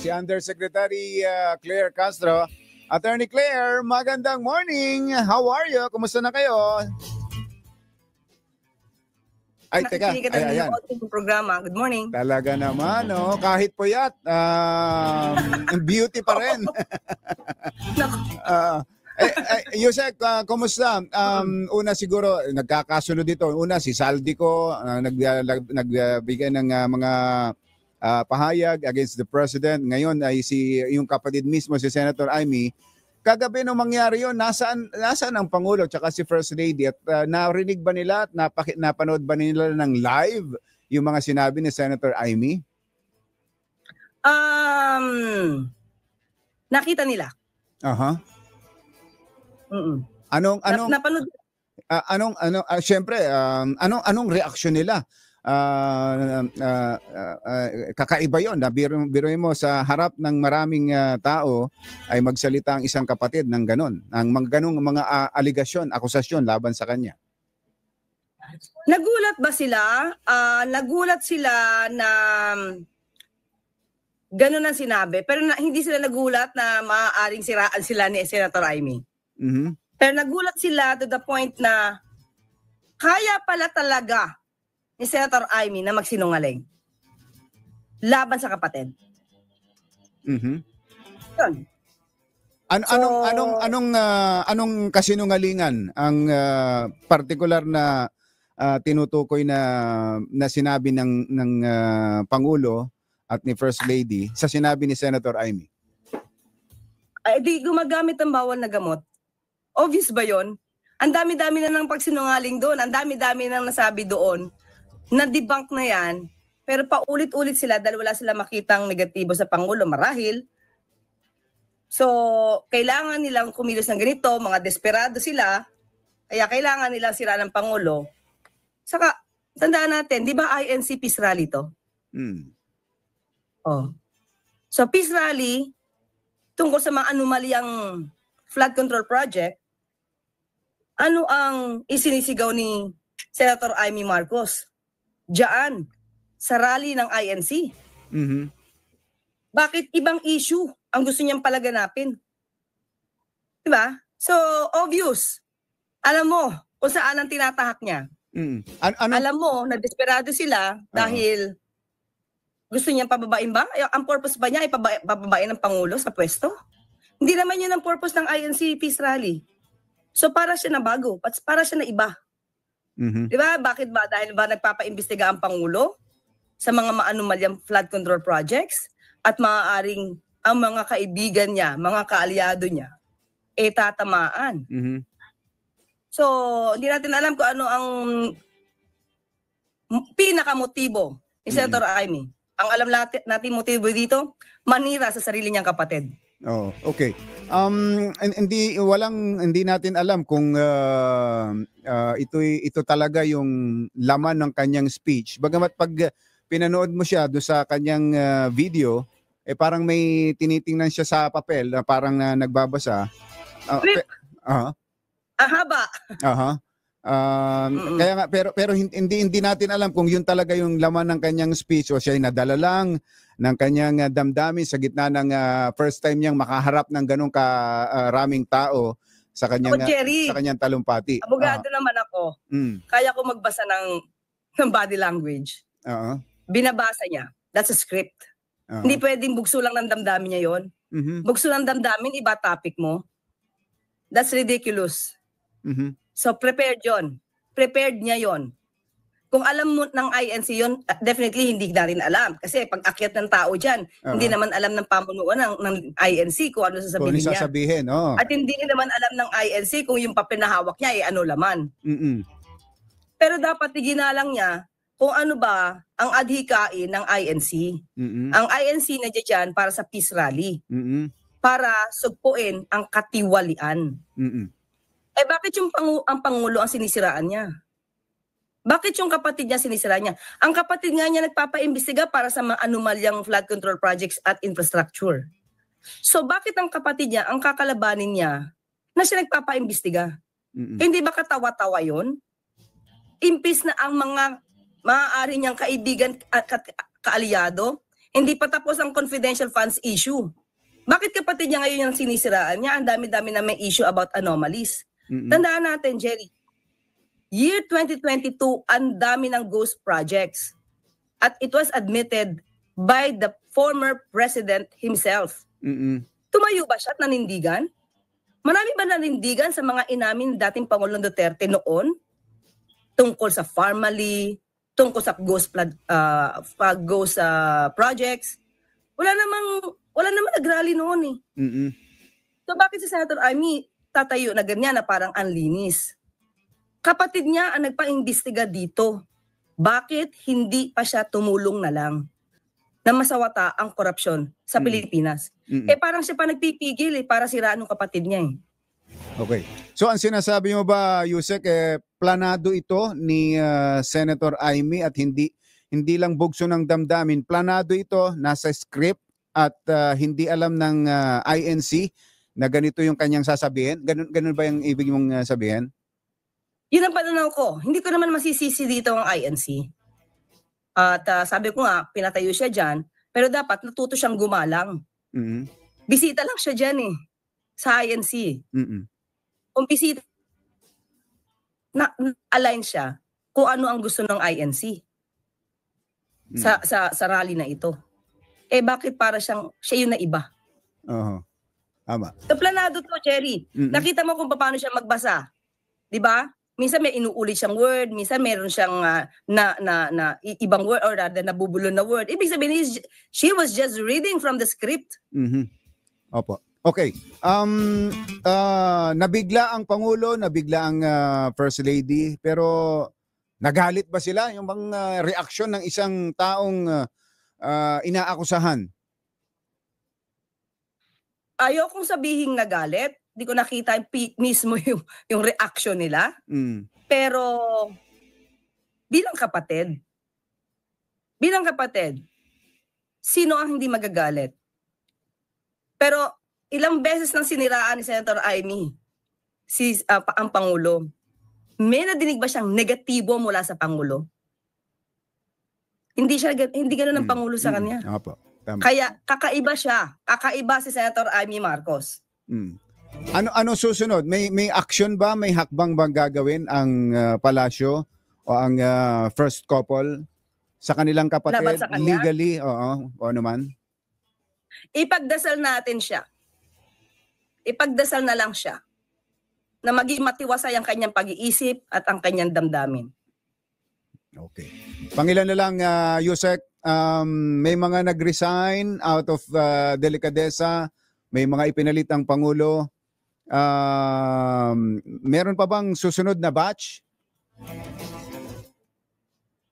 si Undersecretary Claire Castro. Attorney Claire, magandang morning. How are you? Kumusta na kayo? Ay, teka. Ay, ayan. Programa. Good morning. Talaga naman, no? Kahit puyat, beauty pa rin. Yusek, kumusta? Una siguro, nagkakasunod dito. Una, si Saldico, nagbigay ng mga pahayag against the President. Ngayon ay yung kapatid mismo, si Senator Amy. Kagabi nung mangyari yun, nasaan ang Pangulo tsaka si First Lady? At narinig ba nila at napanood ba nila ng live yung mga sinabi ni Senator Amy? Nakita nila. Aha. Napanood. Syempre, anong reaksyon nila? Kakaiba yon. Biruin mo sa harap ng maraming tao ay magsalita ang isang kapatid ng ganon, ng ganong mga aligasyon, akusasyon laban sa kanya. Nagulat ba sila? Nagulat sila na ganon ang sinabi, pero hindi sila nagulat na maaaring siraan sila ni Senator Amy. Mm-hmm. Pero nagulat sila to the point na kaya pala talaga ni Senator Amy na magsinungaling laban sa kapatid. Mm-hmm. Yun. Anong kasinungalingan ang partikular na tinutukoy na sinabi ng Pangulo at ni First Lady sa sinabi ni Senator Amy? Ay, di gumagamit ng bawal na gamot. Obvious ba yon? Ang dami-dami na ng pagsinungaling doon. Ang dami-dami na nasabi doon. Na-debunk na yan. Pero paulit-ulit sila dahil wala sila makitang negatibo sa Pangulo marahil. So, kailangan nilang kumilos ng ganito. Mga desperado sila. Kaya kailangan nilang sira ng Pangulo. Saka, tandaan natin, di ba INC peace rally to? Oh. So, peace rally, tungkol sa mga anomalyang flood control project, ano ang isinisigaw ni Senator Amy Marcos? Diyan, sa rally ng INC. Mm-hmm. Bakit ibang issue ang gusto niyang palaganapin? Diba? So, obvious. Alam mo kung saan ang tinatahak niya. Alam mo na desperado sila dahil gusto niyang pababain ba? Ang purpose ba niya ay pababain ng Pangulo sa pwesto? Hindi naman yun ang purpose ng INC Peace Rally. So para siya na bago, para siya na iba. Mm-hmm. Di ba? Bakit ba? Dahil ba nagpapaimbestiga ang Pangulo sa mga maanumalyang flood control projects at maaaring ang mga kaibigan niya, mga kaalyado niya, tatamaan. Mm-hmm. So, hindi natin alam kung ano ang pinakamotibo ni Senator Amy. Ang alam natin motibo dito, manira sa sarili niyang kapatid. Oh, okay. Hindi natin alam kung ito talaga yung laman ng kanyang speech. Bagamat pag pinanood mo siya do sa kanyang video, parang may tinitingnan siya sa papel na parang nagbabasa. Haba. Kaya nga pero hindi natin alam kung yun talaga yung laman ng kanyang speech o siya ay nadala lang ng kanyang damdamin sa gitna ng first time niyang makaharap ng ganong karaming tao sa kanyang sa kanyang talumpati. Abogado naman ako. Kaya ko magbasa ng body language. Binabasa niya. That's a script. Hindi pwedeng bugso lang ng damdamin niya yon. Bugso ng damdamin, iba topic mo. That's ridiculous. So prepared yon. Prepared niya yon. Kung alam mo ng INC yon, definitely hindi na rin alam. Kasi pag akyat ng tao dyan, hindi naman alam ng pamunuan ng INC kung ano sasabihin niya. Sasabihin, At hindi naman alam ng INC kung yung papel na hawak niya ay ano laman. Pero dapat iginalang niya kung ano ba ang adhikain ng INC. Ang INC na dyan para sa peace rally. Para sugpuin ang katiwalian. Bakit ang Pangulo ang sinisiraan niya? Bakit yung kapatid niya sinisiraan niya? Ang kapatid nga niya nagpapaimbestiga para sa mga anomalyang flood control projects at infrastructure. So bakit ang kapatid niya, ang kakalabanin niya, na siya nagpapaimbestiga? Hindi ba katawa-tawa yun? Impis na ang mga maaari niyang kaibigan at kaalyado, Hindi pa tapos ang confidential funds issue. Bakit kapatid niya ngayon yung sinisiraan niya? Ang dami-dami na may issue about anomalies. Tandaan natin, Jerry, year 2022, ang dami ng ghost projects. At it was admitted by the former president himself. Tumayo ba siya at nanindigan? Marami ba nanindigan sa mga inamin dating Pangulong Duterte noon? Tungkol sa Farmally, tungkol sa ghost projects? Wala namang nag-rally noon eh. So bakit si Senator Amy tatayo na ganyan na parang anlinis? Kapatid niya ang nagpa-imbestiga dito. Bakit hindi pa siya tumulong na lang na masawata ang korupsyon sa Pilipinas? Parang siya pa nagpipigil para siraan ng kapatid niya eh. Okay. So ang sinasabi mo ba, Yusek, planado ito ni Senator Amy at hindi lang bugso ng damdamin. Planado ito, nasa script at hindi alam ng INC na ganito yung kanyang sasabihin? Ganun ba yung ibig mong sabihin? Yun ang pananaw ko. Hindi ko naman masisisi dito ang INC. At sabi ko nga, pinatayo siya dyan, pero dapat natuto siyang gumalang. Bisita lang siya dyan eh, sa INC. Kung bisita, na-align siya kung ano ang gusto ng INC sa rally na ito. Bakit para siya yung naiba? Tama. So, planado to, Jerry. Nakita mo kung paano siya magbasa. Di ba? Minsan may inuulit siyang word, minsan meron siyang ibang word or rather nabubulol na word. Ibig sabihin, she was just reading from the script. Opo. Okay. Nabigla ang Pangulo, nabigla ang First Lady, pero nagalit ba sila? Yung bang reaksyon ng isang taong inaakusahan? Ayokong sabihin nagalit. Hindi ko nakita mismo yung reaction nila. Pero bilang kapatid, sino ang hindi magagalit? Pero ilang beses nang siniraan ni Senator Amy ang Pangulo. May nadinig ba siyang negatibo mula sa Pangulo? Hindi ganoon ang Pangulo sa kanya. Opo. Tama. Kaya kakaiba siya. Kakaiba si Senator Amy Marcos. Ano susunod? May action ba? May hakbang bang gagawin ang palasyo o ang first couple sa kanilang kapatid? Laban sa kanya? Legally? O ano man? Ipagdasal natin siya. Ipagdasal na lang siya na maging matiwasay ang kanyang pag-iisip at ang kanyang damdamin. Okay. Pangilan na lang, Yusek, may mga nag-resign out of delikadesa, may mga ipinalit ang Pangulo. Meron pa bang susunod na batch?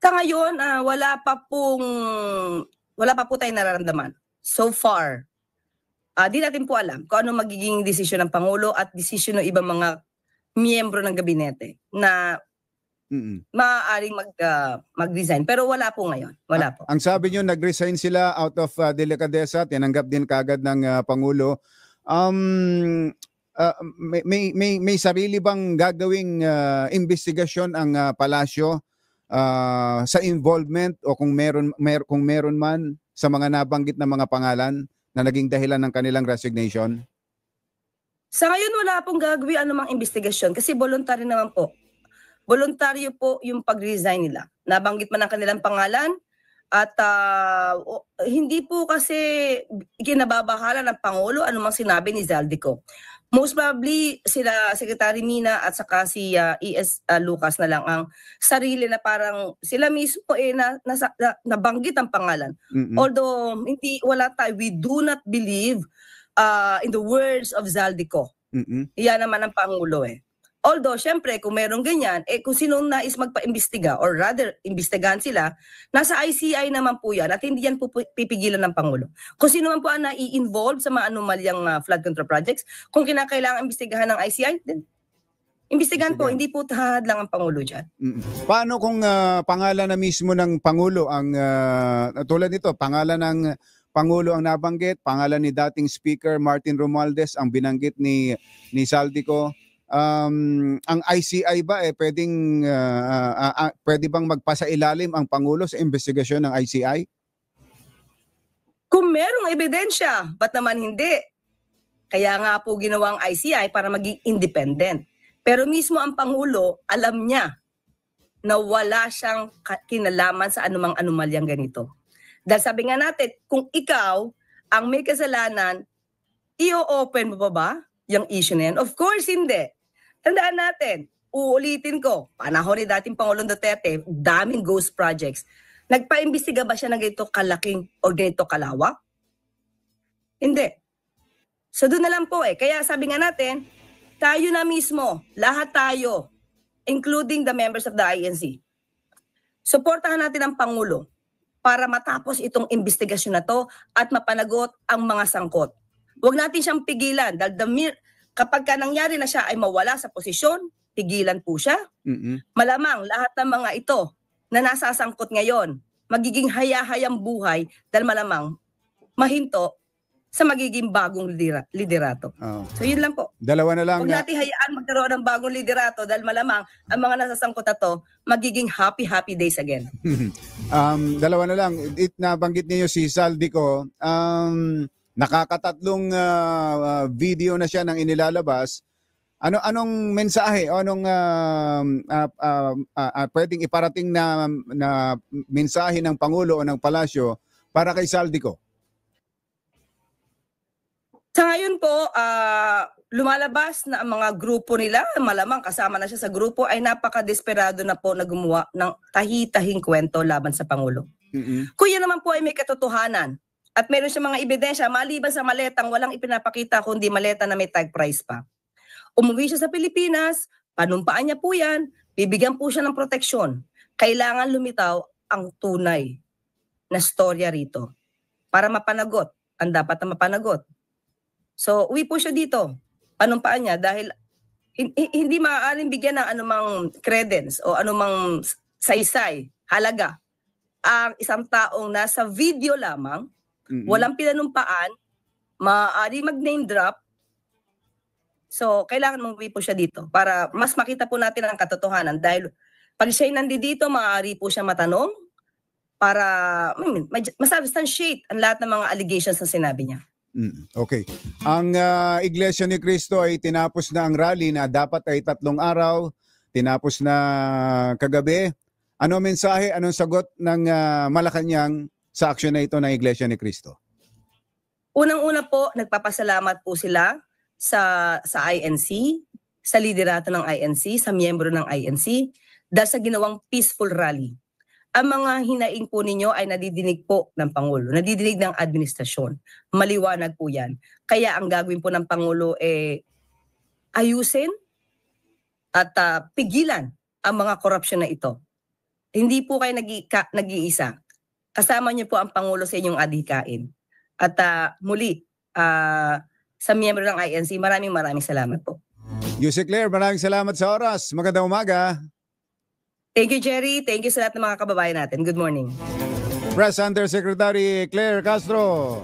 Sa ngayon, wala pa po tayong nararamdaman. So far, di natin po alam kung ano magiging desisyon ng Pangulo at desisyon ng ibang mga miyembro ng gabinete na maaaring mag-resign. Pero wala po ngayon. Wala po. Ang sabi nyo, nag-resign sila out of delikadesa, tinanggap din kagad ng Pangulo. May sarili bang gagawing investigasyon ang palasyo sa involvement o kung meron man sa mga nabanggit na mga pangalan na naging dahilan ng kanilang resignation? Sa ngayon wala pong gagawin anumang investigasyon kasi voluntary naman po. Voluntaryo po yung pag-resign nila. Nabanggit man ang kanilang pangalan at hindi po kasi kinababahala ng Pangulo anumang sinabi ni Zaldico. Most probably sila Secretary Mina at saka si E.S. Lucas na lang ang sarili na parang sila mismo nabanggit ang pangalan. Although we do not believe in the words of Zaldico. Iyan naman ang Pangulo eh. Although, syempre, kung meron ganyan, kung sinong nais magpa-imbestiga or rather, imbestigahan sila, nasa ICI naman po yan at hindi yan po pipigilan ng Pangulo. Kung sino man po ang nai-involve sa mga anomalyang flood control projects, kung kinakailangan imbestigahan ng ICI, then imbestigahan po, hindi po lang ang Pangulo dyan. Paano kung pangalan na mismo ng Pangulo ang, tulad nito, pangalan ng Pangulo ang nabanggit, pangalan ni dating Speaker Martin Romualdez ang binanggit ni Zaldico. Ang ICI ba pwede bang magpasailalim ang Pangulo sa investigasyon ng ICI? Kung merong ebidensya, ba't naman hindi? Kaya nga po ginawang ICI para maging independent. Pero mismo ang Pangulo, alam niya na wala siyang kinalaman sa anumang anomalyang ganito. Dahil sabi nga natin, kung ikaw ang may kasalanan, i-open mo pa ba yung issue na yan? Of course, hindi. Tandaan natin, uulitin ko, panahon ni dating Pangulong Duterte, daming ghost projects. Nagpa-imbestiga ba siya ng ganito kalaking o ganito kalawak? Hindi. So doon na lang po Kaya sabi nga natin, tayo na mismo, lahat tayo, including the members of the INC, suportahan natin ang Pangulo para matapos itong investigasyon na to at mapanagot ang mga sangkot. Huwag natin siyang pigilan dahil kapag nangyari na siya ay mawala sa posisyon, pigilan po siya. Malamang lahat ng mga ito na nasasangkot ngayon, magiging haya-hayang buhay dahil malamang mahinto sa magiging bagong liderato. So yun lang po. Dalawa na lang. Huwag natin hayaan magkaroon ng bagong liderato dahil malamang ang mga nasasangkot na to magiging happy days again. Dalawa na lang. Nabanggit niyo si Saldico. Nakakatatlong video na siya nang inilalabas. Anong mensahe o anong pwedeng iparating na mensahe ng Pangulo o ng Palasyo para kay Saldico? Sa ngayon po, lumalabas na ang mga grupo nila, malamang kasama na siya sa grupo, ay napaka-desperado na po na gumawa ng tahi-tahing kwento laban sa Pangulo. Kung yan naman po ay may katotohanan at meron siya mga ebidensya, maliban sa maletang walang ipinapakita kundi maleta na may tag price pa. Umuwi siya sa Pilipinas, panumpaan niya po yan, bibigyan po siya ng proteksyon. Kailangan lumitaw ang tunay na storya rito para mapanagot ang dapat na mapanagot. So, uwi po siya dito. Panumpaan niya dahil hindi maaaring bigyan ng anumang credence o anumang saysay, halaga ang isang taong nasa video lamang, walang pinanumpaan, maaaring mag-name drop. So, kailangan umuwi po siya dito para mas makita po natin ang katotohanan dahil pag siya'y nandito, maaari po siya matanong para masubstantiate ang lahat ng mga allegations na sinabi niya. Okay. Ang Iglesia ni Cristo ay tinapos na ang rally na dapat ay 3 araw. Tinapos na kagabi. Ano mensahe, anong sagot ng Malacanang sa aksyon na ito ng Iglesia ni Cristo? Unang-una po, nagpapasalamat po sila sa INC, sa liderato ng INC, sa miyembro ng INC, dahil sa ginawang peaceful rally. Ang mga hinaing po ninyo ay nadidinig po ng Pangulo, nadidinig ng administrasyon. Maliwanag po yan. Kaya ang gagawin po ng Pangulo ayusin at pigilan ang mga korupsyon na ito. Hindi po kayo nag-iisa. Kasama niyo po ang Pangulo sa inyong adhikain. At muli, sa miyembro ng INC, maraming salamat po. Yusek Claire, maraming salamat sa oras. Magandang umaga. Thank you, Jerry. Thank you sa lahat ng mga kababayan natin. Good morning. Press Undersecretary Claire Castro.